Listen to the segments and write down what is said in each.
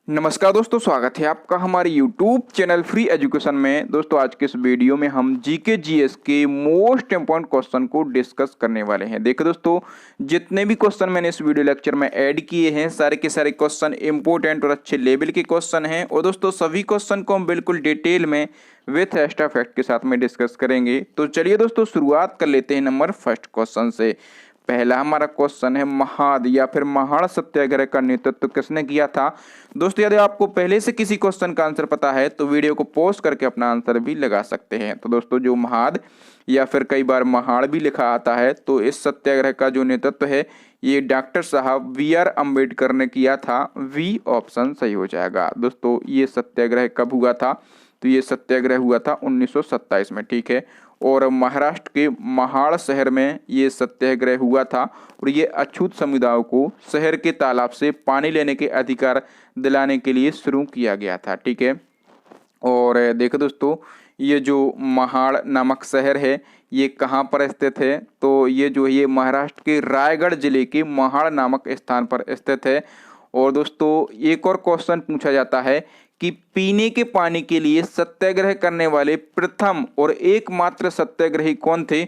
नमस्कार दोस्तों, स्वागत है आपका हमारे YouTube चैनल फ्री एजुकेशन में। दोस्तों आज के इस वीडियो में हम जीके जीएस के मोस्ट इंपॉर्टेंट क्वेश्चन को डिस्कस करने वाले हैं। देखो दोस्तों, जितने भी क्वेश्चन मैंने इस वीडियो लेक्चर में ऐड किए हैं सारे के सारे क्वेश्चन इंपॉर्टेंट और अच्छे लेवल के क्वेश्चन हैं। और दोस्तों सभी क्वेश्चन को हम बिल्कुल डिटेल में विथ एक्स्ट्रा फैक्ट के साथ में डिस्कस करेंगे। तो चलिए दोस्तों शुरुआत कर लेते हैं नंबर फर्स्ट क्वेश्चन से। पहला हमारा क्वेश्चन है, महाद या फिर महाड़ सत्याग्रह का नेतृत्व किसने किया था। दोस्तों यदि आपको पहले से किसी क्वेश्चन का आंसर पता है तो वीडियो को पॉज करके अपना आंसर भी लगा सकते हैं। तो दोस्तों जो महाद या फिर कई बार महाड़ भी लिखा आता है, तो इस सत्याग्रह का जो नेतृत्व है ये डॉक्टर साहब बी.आर. अम्बेडकर ने किया था। वी ऑप्शन सही हो जाएगा। दोस्तों ये सत्याग्रह कब हुआ था, तो ये सत्याग्रह हुआ था 1927 में, ठीक है। और महाराष्ट्र के महाड़ शहर में ये सत्याग्रह हुआ था और ये अछूत समुदायों को शहर के तालाब से पानी लेने के अधिकार दिलाने के लिए शुरू किया गया था, ठीक है। और देखो दोस्तों, ये जो महाड़ नामक शहर है ये कहाँ पर स्थित है, तो ये जो है ये महाराष्ट्र के रायगढ़ जिले के महाड़ नामक स्थान पर स्थित है। और दोस्तों एक और क्वेश्चन पूछा जाता है कि पीने के पानी के लिए सत्याग्रह करने वाले प्रथम और एकमात्र सत्याग्रही कौन थे।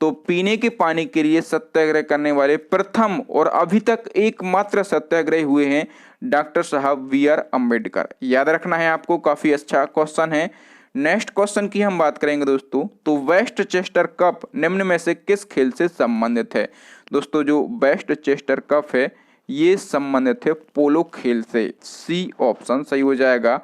तो पीने के पानी के लिए सत्याग्रह करने वाले प्रथम और अभी तक एकमात्र सत्याग्रही हुए हैं डॉक्टर साहब बी.आर. अम्बेडकर। याद रखना है आपको, काफी अच्छा क्वेश्चन है। नेक्स्ट क्वेश्चन की हम बात करेंगे दोस्तों, तो वेस्ट चेस्टर कप निम्न में से किस खेल से संबंधित है। दोस्तों जो वेस्ट चेस्टर कप है ये संबंधित है पोलो खेल से। सी ऑप्शन सही हो जाएगा।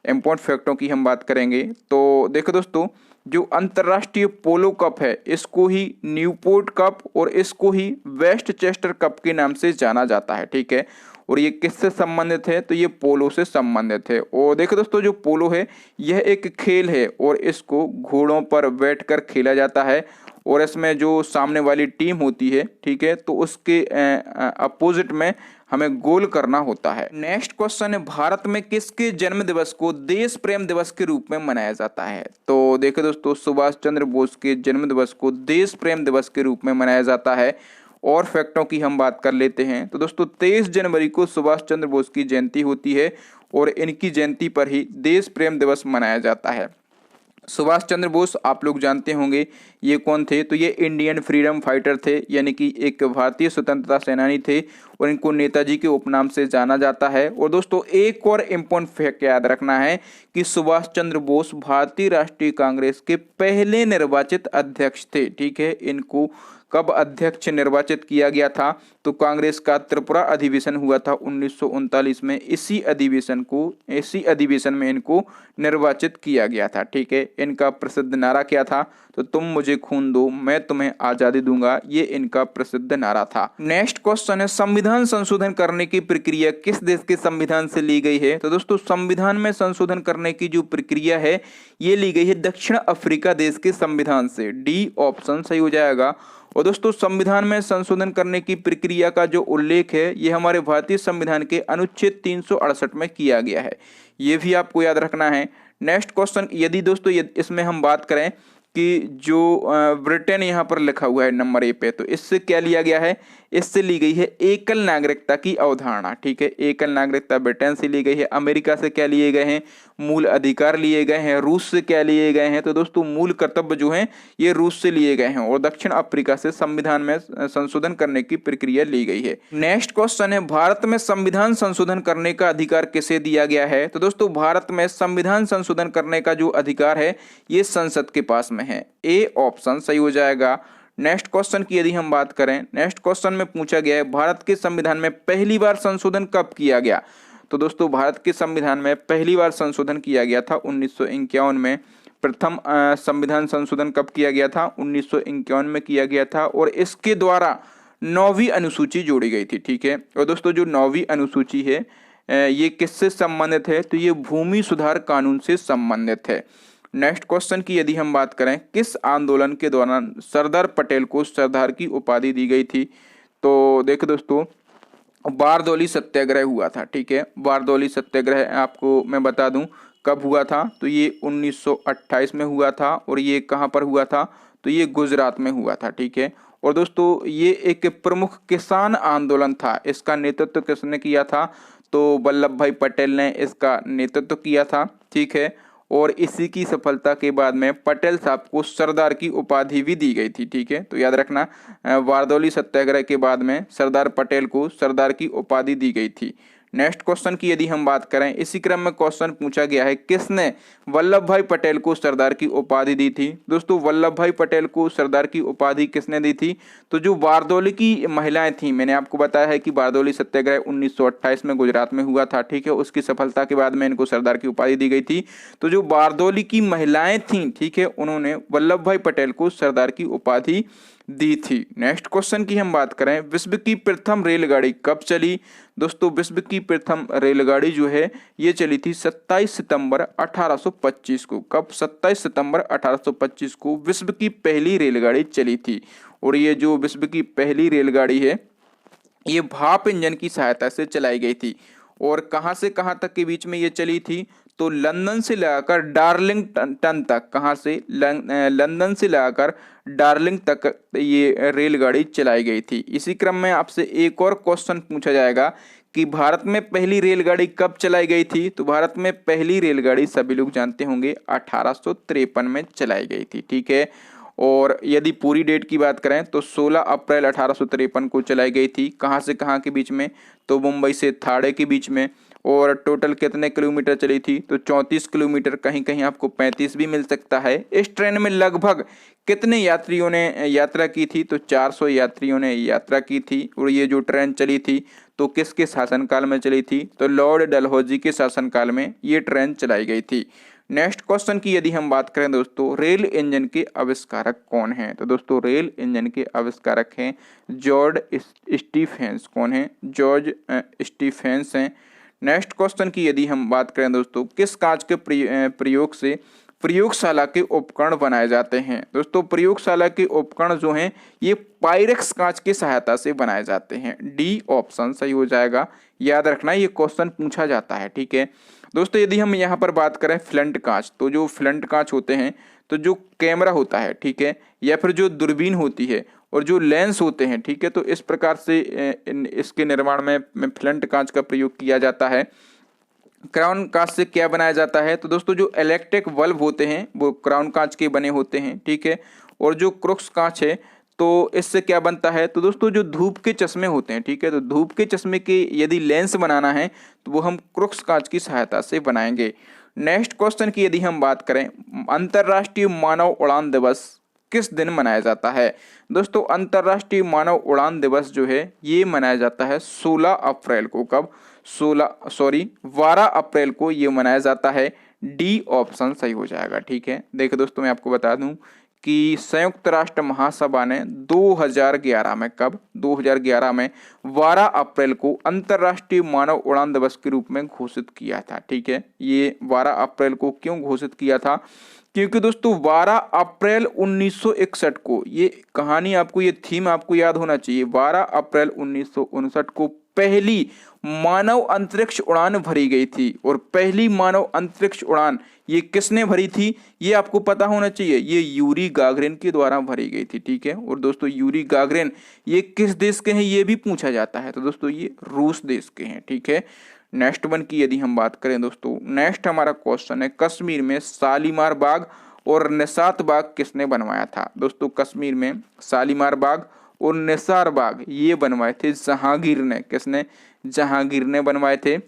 इंपॉर्टेंट फैक्टों की हम बात करेंगे तो देखो दोस्तों, जो अंतर्राष्ट्रीय पोलो कप है इसको ही न्यूपोर्ट कप और इसको ही वेस्ट चेस्टर कप के नाम से जाना जाता है, ठीक है। और ये किससे संबंधित है, तो ये पोलो से संबंधित है। और देखो दोस्तों जो पोलो है यह एक खेल है और इसको घोड़ों पर बैठकर खेला जाता है और इसमें जो सामने वाली टीम होती है, ठीक है, तो उसके अपोजिट में हमें गोल करना होता है। नेक्स्ट क्वेश्चन है, भारत में किसके जन्म दिवस को देश प्रेम दिवस के रूप में मनाया जाता है। तो देखो दोस्तों, सुभाष चंद्र बोस के जन्म दिवस को देश प्रेम दिवस के रूप में मनाया जाता है। और फैक्टों की हम बात कर लेते हैं तो दोस्तों 23 जनवरी को सुभाष चंद्र बोस की जयंती होती है और इनकी जयंती पर ही देश प्रेम दिवस मनाया जाता है। सुभाष चंद्र बोस आप लोग जानते होंगे ये कौन थे, तो ये इंडियन फ्रीडम फाइटर थे, यानी कि एक भारतीय स्वतंत्रता सेनानी थे और इनको नेताजी के उपनाम से जाना जाता है। और दोस्तों एक और इम्पोर्टेंट फैक्ट याद रखना है कि सुभाष चंद्र बोस भारतीय राष्ट्रीय कांग्रेस के पहले निर्वाचित अध्यक्ष थे, ठीक है। इनको कब अध्यक्ष निर्वाचित किया गया था, तो कांग्रेस का त्रिपुरा अधिवेशन हुआ था 1939 में। इसी अधिवेशन में इनको निर्वाचित किया गया था, ठीक है। इनका प्रसिद्ध नारा क्या था, तो तुम मुझे खून दो मैं तुम्हें आजादी दूंगा, ये इनका प्रसिद्ध नारा था। नेक्स्ट क्वेश्चन है, संविधान संशोधन करने की प्रक्रिया किस देश के संविधान से ली गई है। तो दोस्तों संविधान में संशोधन करने की जो प्रक्रिया है ये ली गई है दक्षिण अफ्रीका देश के संविधान से। डी ऑप्शन सही हो जाएगा। और दोस्तों संविधान में संशोधन करने की प्रक्रिया का जो उल्लेख है ये हमारे भारतीय संविधान के अनुच्छेद 368 में किया गया है, ये भी आपको याद रखना है। नेक्स्ट क्वेश्चन, यदि दोस्तों इसमें हम बात करें कि जो ब्रिटेन यहाँ पर लिखा हुआ है नंबर ए पे, तो इससे क्या लिया गया है, इससे ली गई है एकल नागरिकता की अवधारणा, ठीक है। एकल नागरिकता ब्रिटेन से ली गई है। अमेरिका से क्या लिए गए हैं, मूल अधिकार लिए गए हैं। रूस से क्या लिए गए हैं, तो दोस्तों मूल कर्तव्य जो हैं ये रूस से लिए गए हैं। और दक्षिण अफ्रीका से संविधान में संशोधन करने की प्रक्रिया ली गई है। नेक्स्ट क्वेश्चन है, भारत में संविधान संशोधन करने का अधिकार किसे दिया गया है। तो दोस्तों भारत में संविधान संशोधन करने का जो अधिकार है ये संसद के पास में है। ए ऑप्शन सही हो जाएगा। नेक्स्ट क्वेश्चन की यदि हम बात करें, नेक्स्ट क्वेश्चन में पूछा गया है भारत के संविधान में पहली बार संशोधन कब किया गया। तो दोस्तों भारत के संविधान में पहली बार संशोधन किया गया था 1951 में। प्रथम संविधान संशोधन कब किया गया था, 1951 में किया गया था। और इसके द्वारा 9वीं अनुसूची जोड़ी गई थी, ठीक है। और दोस्तों जो 9वीं अनुसूची है ये किससे संबंधित है, तो ये भूमि सुधार कानून से संबंधित है। नेक्स्ट क्वेश्चन की यदि हम बात करें, किस आंदोलन के दौरान सरदार पटेल को सरदार की उपाधि दी गई थी। तो देखो दोस्तों बारदौली सत्याग्रह हुआ था, ठीक है। बारदौली सत्याग्रह आपको मैं बता दूं कब हुआ था, तो ये 1928 में हुआ था। और ये कहाँ पर हुआ था, तो ये गुजरात में हुआ था, ठीक है। और दोस्तों ये एक प्रमुख किसान आंदोलन था, इसका नेतृत्व किसने किया था, तो वल्लभ भाई पटेल ने इसका नेतृत्व किया था, ठीक है। और इसी की सफलता के बाद में पटेल साहब को सरदार की उपाधि भी दी गई थी, ठीक है। तो याद रखना, बारदौली सत्याग्रह के बाद में सरदार पटेल को सरदार की उपाधि दी गई थी। नेक्स्ट क्वेश्चन की यदि हम बात करें, इसी क्रम में क्वेश्चन पूछा गया है, किसने वल्लभ भाई पटेल को सरदार की उपाधि दी थी। दोस्तों वल्लभ भाई पटेल को सरदार की उपाधि किसने दी थी, तो जो बारदौली की महिलाएं थी, मैंने आपको बताया है कि बारदौली सत्याग्रह 1928 में गुजरात में हुआ था, ठीक है। उसकी सफलता के बाद में इनको सरदार की उपाधि दी गई थी। तो जो बारदौली की महिलाएं थी, ठीक है, उन्होंने वल्लभ भाई पटेल को सरदार की उपाधि दी थी। नेक्स्ट क्वेश्चन की हम बात करें, विश्व की प्रथम रेलगाड़ी कब चली। दोस्तों विश्व की प्रथम रेलगाड़ी जो है ये चली थी 27 सितंबर 1825 को। कब? 27 सितंबर 1825 को विश्व की पहली रेलगाड़ी चली थी। और ये जो विश्व की पहली रेलगाड़ी है ये भाप इंजन की सहायता से चलाई गई थी। और कहां से कहां तक के बीच में ये चली थी, तो लंदन से लगाकर डार्लिंगटन तक। कहां से? लंदन से लगाकर डार्लिंग तक ये रेलगाड़ी चलाई गई थी। इसी क्रम में आपसे एक और क्वेश्चन पूछा जाएगा कि भारत में पहली रेलगाड़ी कब चलाई गई थी। तो भारत में पहली रेलगाड़ी सभी लोग जानते होंगे 1853 में चलाई गई थी, ठीक है। और यदि पूरी डेट की बात करें तो 16 अप्रैल 1853 को चलाई गई थी। कहां से कहां के बीच में, तो मुंबई से थाड़े के बीच में। और टोटल कितने किलोमीटर चली थी, तो 34 किलोमीटर, कहीं कहीं आपको 35 भी मिल सकता है। इस ट्रेन में लगभग कितने यात्रियों ने यात्रा की थी, तो 400 यात्रियों ने यात्रा की थी। और ये जो ट्रेन चली थी तो किसके शासनकाल में चली थी, तो लॉर्ड डलहौजी के शासनकाल में ये ट्रेन चलाई गई थी। नेक्स्ट क्वेश्चन की यदि हम बात करें दोस्तों, रेल इंजन के आविष्कारक कौन हैं। तो दोस्तों रेल इंजन के आविष्कारक हैं जॉर्ज स्टीफेंस। कौन है? जॉर्ज स्टीफेंस हैं। नेक्स्ट क्वेश्चन की यदि हम बात करें दोस्तों, किस कांच के प्रयोग से प्रयोगशाला के उपकरण बनाए जाते हैं। दोस्तों प्रयोगशाला के उपकरण जो हैं ये पायरेक्स कांच की सहायता से बनाए जाते हैं। डी ऑप्शन सही हो जाएगा। याद रखना ये क्वेश्चन पूछा जाता है, ठीक है। दोस्तों यदि हम यहाँ पर बात करें फ्लंट कांच, तो जो फ्लंट कांच होते हैं, तो जो कैमरा होता है, ठीक है, या फिर जो दूरबीन होती है और जो लेंस होते हैं, ठीक है, तो इस प्रकार से इसके निर्माण में फ्लंट कांच का प्रयोग किया जाता है। क्राउन कांच से क्या बनाया जाता है, तो दोस्तों जो इलेक्ट्रिक बल्ब होते हैं वो क्राउन कांच के बने होते हैं, ठीक है। और जो क्रुक्स कांच है तो इससे क्या बनता है, तो दोस्तों जो धूप के चश्मे होते हैं, ठीक है, तो धूप के चश्मे के यदि लेंस बनाना है तो वो हम क्रुक्स कांच की सहायता से बनाएंगे। नेक्स्ट क्वेश्चन की यदि हम बात करें, अंतर्राष्ट्रीय मानव उड़ान दिवस किस दिन मनाया जाता है। दोस्तों अंतर्राष्ट्रीय मानव उड़ान दिवस जो है ये मनाया जाता है 16 अप्रैल को। कब? 12 अप्रैल को ये मनाया जाता है। डी ऑप्शन सही हो जाएगा, ठीक है। देखिए दोस्तों मैं आपको बता दूं कि संयुक्त राष्ट्र महासभा ने 2011 में, कब? 2011 में 12 अप्रैल को अंतर्राष्ट्रीय मानव उड़ान दिवस के रूप में घोषित किया था, ठीक है। ये 12 अप्रैल को क्यों घोषित किया था, क्योंकि दोस्तों 12 अप्रैल 1961 को, ये कहानी आपको, ये थीम आपको याद होना चाहिए, 12 अप्रैल 1959 को पहली मानव अंतरिक्ष उड़ान भरी गई थी। और पहली मानव अंतरिक्ष उड़ान ये किसने भरी थी, ये आपको पता होना चाहिए, ये यूरी गागरिन के द्वारा भरी गई थी, ठीक है। और दोस्तों यूरी गागरिन ये किस देश के हैं ये भी पूछा जाता है, तो दोस्तों ये रूस देश के हैं, ठीक है। नेक्स्ट वन की यदि हम बात करें दोस्तों, नेक्स्ट हमारा क्वेश्चन है, कश्मीर में शालीमार बाग और निशात बाग किसने बनवाया था। दोस्तों कश्मीर में शालीमार बाग और निसार बाग ये बनवाए थे जहांगीर ने। किसने? जहांगीर ने बनवाए थे।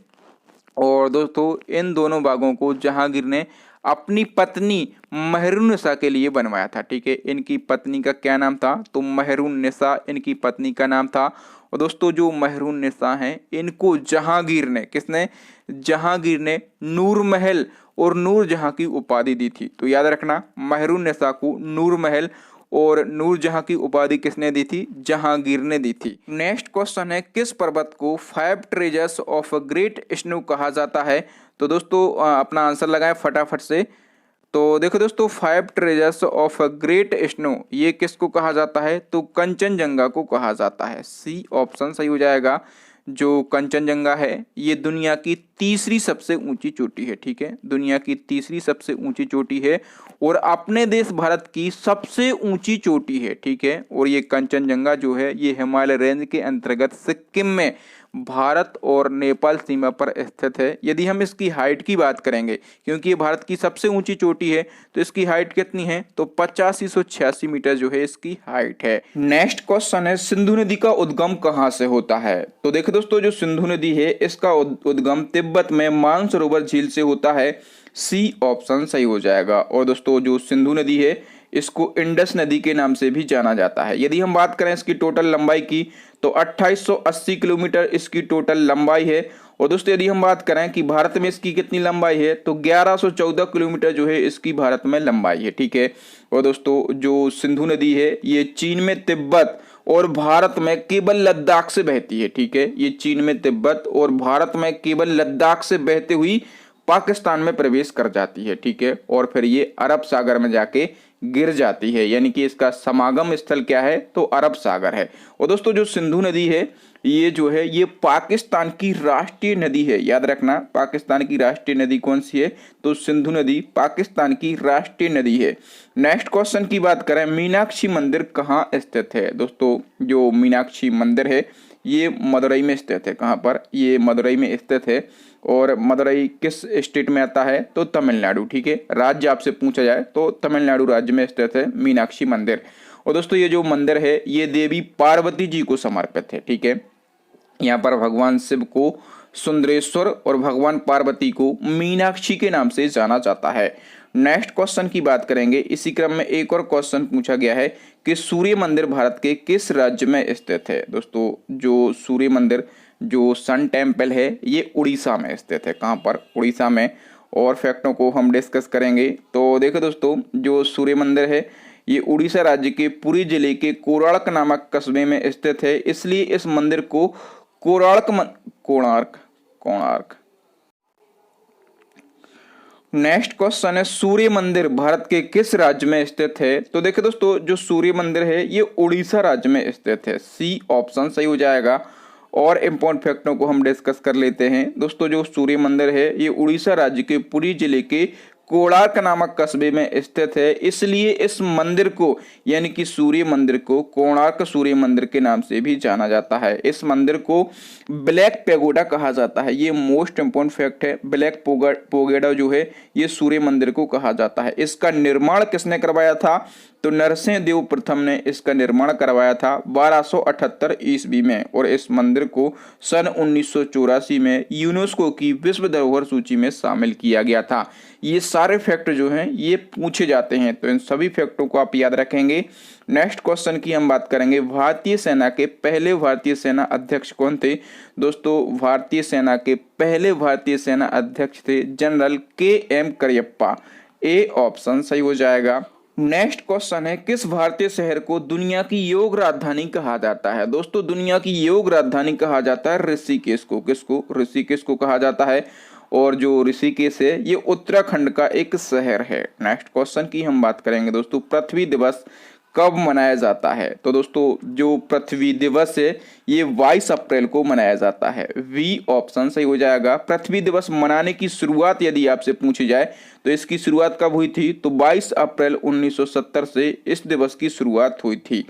और दोस्तों इन दोनों बागों को जहांगीर ने अपनी पत्नी मेहरुन्निसा के लिए बनवाया था, ठीक है। इनकी पत्नी का क्या नाम था, तो मेहरुन्निसा इनकी पत्नी का नाम था। और दोस्तों जो मेहरुन्निसा हैं इनको जहांगीर ने, किसने? जहांगीर ने नूर महल और नूर जहां की उपाधि दी थी। तो याद रखना मेहरुन्निसा को नूर महल और नूरजहां की उपाधि किसने दी थी? जहांगीर ने दी थी। नेक्स्ट क्वेश्चन है, किस पर्वत को 5 ट्रेजर्स ऑफ ग्रेट स्नो कहा जाता है। तो दोस्तों अपना आंसर लगाएं फटाफट से। तो देखो दोस्तों 5 ट्रेजर्स ऑफ ग्रेट स्नो ये किसको कहा जाता है, तो कंचनजंगा को कहा जाता है। सी ऑप्शन सही हो जाएगा। जो कंचनजंगा है ये दुनिया की तीसरी सबसे ऊंची चोटी है, ठीक है, दुनिया की तीसरी सबसे ऊंची चोटी है और अपने देश भारत की सबसे ऊंची चोटी है, ठीक है। और ये कंचनजंगा जो है ये हिमालय रेंज के अंतर्गत सिक्किम में भारत और नेपाल सीमा पर स्थित है। यदि हम इसकी हाइट की बात करेंगे, क्योंकि ये भारत की सबसे ऊंची चोटी है, तो इसकी हाइट कितनी है, तो 8586 मीटर जो है इसकी हाइट है। नेक्स्ट क्वेश्चन है, सिंधु नदी का उद्गम कहाँ से होता है। तो देखो दोस्तों, जो सिंधु नदी है इसका उद्गम तिब्बत में मानसरोवर झील से होता है। सी ऑप्शन सही हो जाएगा। और दोस्तों, जो सिंधु नदी है इसको इंडस नदी के नाम से भी जाना जाता है। यदि हम बात करें इसकी टोटल लंबाई की, तो 2880 किलोमीटर इसकी टोटल लंबाई है। और दोस्तों, यदि हम बात करें कि भारत में इसकी कितनी लंबाई है, तो 1114 किलोमीटर जो है इसकी भारत में लंबाई है। ठीक है। और दोस्तों, जो सिंधु नदी है ये चीन में तिब्बत और भारत में केवल लद्दाख से बहती है। ठीक है। ये चीन में तिब्बत और भारत में केवल लद्दाख से बहते हुई पाकिस्तान में प्रवेश कर जाती है। ठीक है। और फिर ये अरब सागर में जाके गिर जाती है, यानी कि इसका समागम स्थल क्या है, तो अरब सागर है। और दोस्तों, जो सिंधु नदी है ये जो है ये पाकिस्तान की राष्ट्रीय नदी है। याद रखना, पाकिस्तान की राष्ट्रीय नदी कौन सी है, तो सिंधु नदी पाकिस्तान की राष्ट्रीय नदी है। नेक्स्ट क्वेश्चन की बात करें, मीनाक्षी मंदिर कहाँ स्थित है। दोस्तों, जो मीनाक्षी मंदिर है ये मदुरई में स्थित है। कहाँ पर, ये मदुरई में स्थित है। और मदुरई किस स्टेट में आता है, तो तमिलनाडु। ठीक है। राज्य आपसे पूछा जाए तो तमिलनाडु राज्य में स्थित है मीनाक्षी मंदिर। और दोस्तों, ये जो मंदिर है ये देवी पार्वती जी को समर्पित है। ठीक है। यहाँ पर भगवान शिव को सुंदरेश्वर और भगवान पार्वती को मीनाक्षी के नाम से जाना जाता है। नेक्स्ट क्वेश्चन की बात करेंगे। इसी क्रम में एक और क्वेश्चन पूछा गया है कि सूर्य मंदिर भारत के किस राज्य में स्थित है। दोस्तों, जो सूर्य मंदिर जो सन टेम्पल है ये उड़ीसा में स्थित है। कहाँ पर, उड़ीसा में। और फैक्टों को हम डिस्कस करेंगे। तो देखो दोस्तों, जो सूर्य मंदिर है ये उड़ीसा राज्य के पुरी जिले के कोणार्क नामक कस्बे में स्थित है, इसलिए इस मंदिर को कोणार्क। नेक्स्ट क्वेश्चन है, सूर्य मंदिर भारत के किस राज्य में स्थित है। तो देखिए दोस्तों, जो सूर्य मंदिर है ये उड़ीसा राज्य में स्थित है। सी ऑप्शन सही हो जाएगा। और इम्पोर्टेंट फैक्टों को हम डिस्कस कर लेते हैं। दोस्तों, जो सूर्य मंदिर है ये उड़ीसा राज्य के पुरी जिले के कोणार्क नामक कस्बे में स्थित है, इसलिए इस मंदिर को यानी कि सूर्य मंदिर को कोणार्क सूर्य मंदिर के नाम से भी जाना जाता है। इस मंदिर को ब्लैक पैगोडा कहा जाता है। ये मोस्ट इंपोर्टेंट फैक्ट है। ब्लैक पैगोडा जो है ये सूर्य मंदिर को कहा जाता है। इसका निर्माण किसने करवाया था, तो नरसिंह देव प्रथम ने इसका निर्माण करवाया था 1278 ईस्वी में। और इस मंदिर को सन 1984 में यूनेस्को की विश्व धरोहर सूची में शामिल किया गया था। ये सारे फैक्ट जो हैं ये पूछे जाते हैं, तो इन सभी फैक्टों को आप याद रखेंगे। नेक्स्ट क्वेश्चन की हम बात करेंगे, भारतीय सेना के पहले भारतीय सेना अध्यक्ष कौन थे। दोस्तों, भारतीय सेना के पहले भारतीय सेना अध्यक्ष थे general KM Cariappa. A option सही हो जाएगा। नेक्स्ट क्वेश्चन है, किस भारतीय शहर को दुनिया की योग राजधानी कहा जाता है। दोस्तों, दुनिया की योग राजधानी कहा जाता है ऋषिकेश को। किसको, ऋषिकेश को कहा जाता है। और जो ऋषिकेश है ये उत्तराखंड का एक शहर है। नेक्स्ट क्वेश्चन की हम बात करेंगे दोस्तों, पृथ्वी दिवस कब मनाया जाता है। तो दोस्तों, जो पृथ्वी दिवस है ये 22 अप्रैल को मनाया जाता है। वी ऑप्शन सही हो जाएगा। पृथ्वी दिवस मनाने की शुरुआत यदि आपसे पूछी जाए तो इसकी शुरुआत कब हुई थी, तो 22 अप्रैल 1970 से इस दिवस की शुरुआत हुई थी।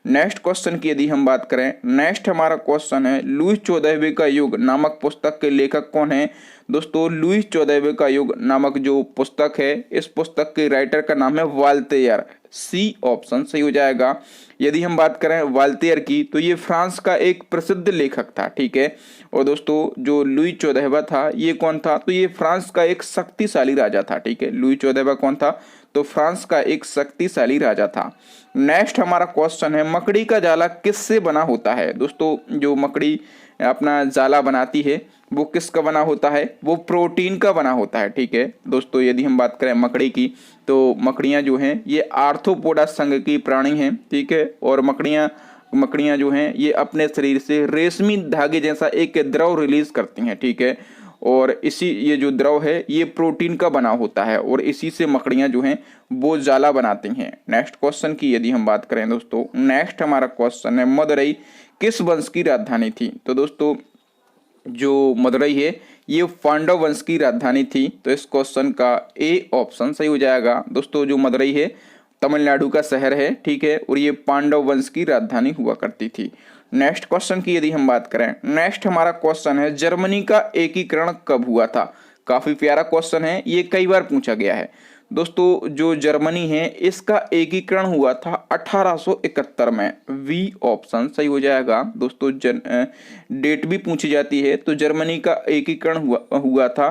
नेक्स्ट क्वेश्चन की यदि हम बात करें, नेक्स्ट हमारा क्वेश्चन है, लुईस 14वें का युग नामक पुस्तक के लेखक कौन है। दोस्तों, लुईस 14वें का युग नामक जो पुस्तक है इस पुस्तक के राइटर का नाम है वाल्तेयर। सी ऑप्शन सही हो जाएगा। यदि हम बात करें वाल्तेयर की, तो ये फ्रांस का एक प्रसिद्ध लेखक था। ठीक है। और दोस्तों, जो लुई 14वां था ये कौन था, तो ये फ्रांस का एक शक्तिशाली राजा था। ठीक है। लुई 14वां कौन था, तो फ्रांस का एक शक्तिशाली राजा था। नेक्स्ट हमारा क्वेश्चन है, मकड़ी का जाला किससे बना होता है। दोस्तों, जो मकड़ी अपना जाला बनाती है वो किसका बना होता है, वो प्रोटीन का बना होता है। ठीक है दोस्तों, यदि हम बात करें मकड़ी की, तो मकड़ियाँ जो हैं ये आर्थ्रोपोडा संघ की प्राणी हैं। ठीक है। और मकड़ियाँ जो हैं ये अपने शरीर से रेशमी धागे जैसा एक द्रव रिलीज करती हैं। ठीक है। और इसी ये जो द्रव है ये प्रोटीन का बना होता है और इसी से मकड़ियाँ जो हैं वो जाला बनाती हैं। नेक्स्ट क्वेश्चन की यदि हम बात करें दोस्तों, नेक्स्ट हमारा क्वेश्चन है, मदुरई किस वंश की राजधानी थी। तो दोस्तों, जो मदुरई है ये पांडव वंश की राजधानी थी। तो इस क्वेश्चन का ए ऑप्शन सही हो जाएगा। दोस्तों, जो मदुरई है तमिलनाडु का शहर है। ठीक है। और ये पांडव वंश की राजधानी हुआ करती थी। नेक्स्ट क्वेश्चन की यदि हम बात करें, नेक्स्ट हमारा क्वेश्चन है जर्मनी का एकीकरण कब हुआ था। काफी प्यारा क्वेश्चन है, ये कई बार पूछा गया है। दोस्तों जो जर्मनी है इसका एकीकरण हुआ था 1871 में। वी ऑप्शन सही हो जाएगा। दोस्तों डेट भी पूछी जाती है, तो जर्मनी का एकीकरण हुआ था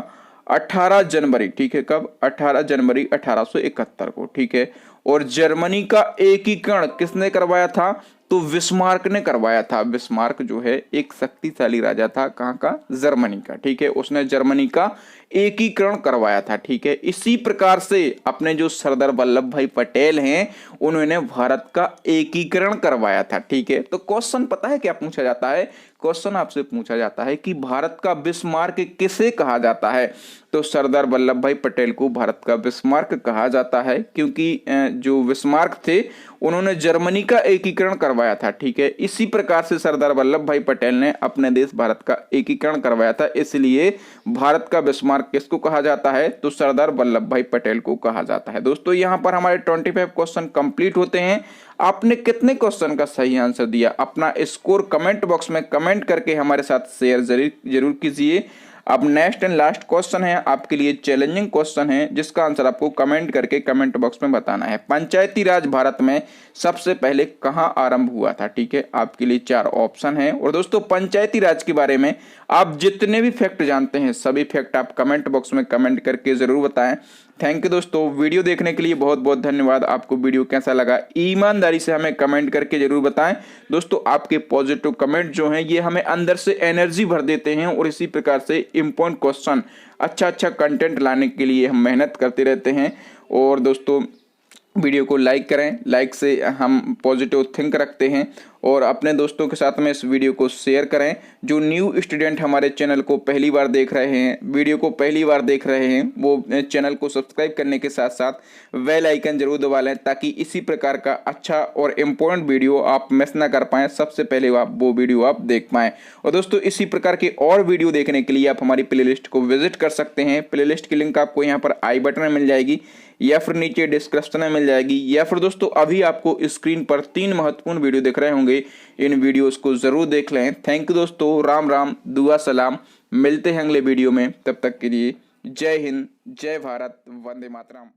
18 जनवरी, ठीक है, कब? 18 जनवरी 1871 को, ठीक है। और जर्मनी का एकीकरण किसने करवाया था? तो बिस्मार्क ने करवाया था। बिस्मार्क जो है एक शक्तिशाली राजा था, कहाँ का? जर्मनी का, ठीक है। उसने जर्मनी का एकीकरण करवाया था, ठीक है। इसी प्रकार से अपने जो सरदार वल्लभ भाई पटेल हैं उन्होंने भारत का एकीकरण करवाया था, ठीक है। तो क्वेश्चन पता है क्या पूछा जाता है? क्वेश्चन आपसे पूछा जाता है कि भारत का बिस्मार्क किसे कहा जाता है? तो सरदार वल्लभ भाई पटेल को भारत का बिस्मार्क कहा जाता है, क्योंकि जो बिस्मार्क थे उन्होंने जर्मनी का एकीकरण करवाया था, ठीक है। इसी प्रकार से सरदार वल्लभ भाई पटेल ने अपने देश भारत का एकीकरण करवाया था, इसलिए भारत का बिस्मार्क किसको कहा जाता है? तो सरदार वल्लभ भाई पटेल को कहा जाता है। दोस्तों यहाँ पर हमारे 25 क्वेश्चन कंप्लीट होते हैं। आपने कितने क्वेश्चन का सही आंसर दिया, अपना स्कोर कमेंट बॉक्स में कमेंट करके हमारे साथ शेयर जरूर कीजिए। अब नेक्स्ट एंड लास्ट क्वेश्चन है आपके लिए, चैलेंजिंग क्वेश्चन है, जिसका आंसर आपको कमेंट करके कमेंट बॉक्स में बताना है। पंचायती राज भारत में सबसे पहले कहां आरंभ हुआ था? ठीक है, आपके लिए 4 ऑप्शन है। और दोस्तों पंचायती राज के बारे में आप जितने भी फैक्ट जानते हैं सभी फैक्ट आप कमेंट बॉक्स में कमेंट करके जरूर बताएं। थैंक यू दोस्तों, वीडियो देखने के लिए बहुत बहुत धन्यवाद। आपको वीडियो कैसा लगा ईमानदारी से हमें कमेंट करके जरूर बताएं। दोस्तों आपके पॉजिटिव कमेंट जो हैं ये हमें अंदर से एनर्जी भर देते हैं, और इसी प्रकार से इंपॉर्टेंट क्वेश्चन, अच्छा कंटेंट लाने के लिए हम मेहनत करते रहते हैं। और दोस्तों वीडियो को लाइक करें, लाइक से हम पॉजिटिव थिंक रखते हैं, और अपने दोस्तों के साथ में इस वीडियो को शेयर करें। जो न्यू स्टूडेंट हमारे चैनल को पहली बार देख रहे हैं, वीडियो को पहली बार देख रहे हैं, वो चैनल को सब्सक्राइब करने के साथ साथ बेल आइकन जरूर दबा लें, ताकि इसी प्रकार का अच्छा और इम्पोर्टेंट वीडियो आप मिस ना कर पाएँ, सबसे पहले वो वीडियो आप देख पाएँ। और दोस्तों इसी प्रकार के और वीडियो देखने के लिए आप हमारी प्लेलिस्ट को विजिट कर सकते हैं। प्लेलिस्ट की लिंक आपको यहाँ पर आई बटन में मिल जाएगी, या फिर नीचे डिस्क्रिप्शन में मिल जाएगी, या फिर दोस्तों अभी आपको स्क्रीन पर 3 महत्वपूर्ण वीडियो दिख रहे होंगे, इन वीडियोस को जरूर देख लें। थैंक यू दोस्तों, राम राम, दुआ सलाम, मिलते हैं अगले वीडियो में। तब तक के लिए जय हिंद, जय भारत, वंदे मातरम।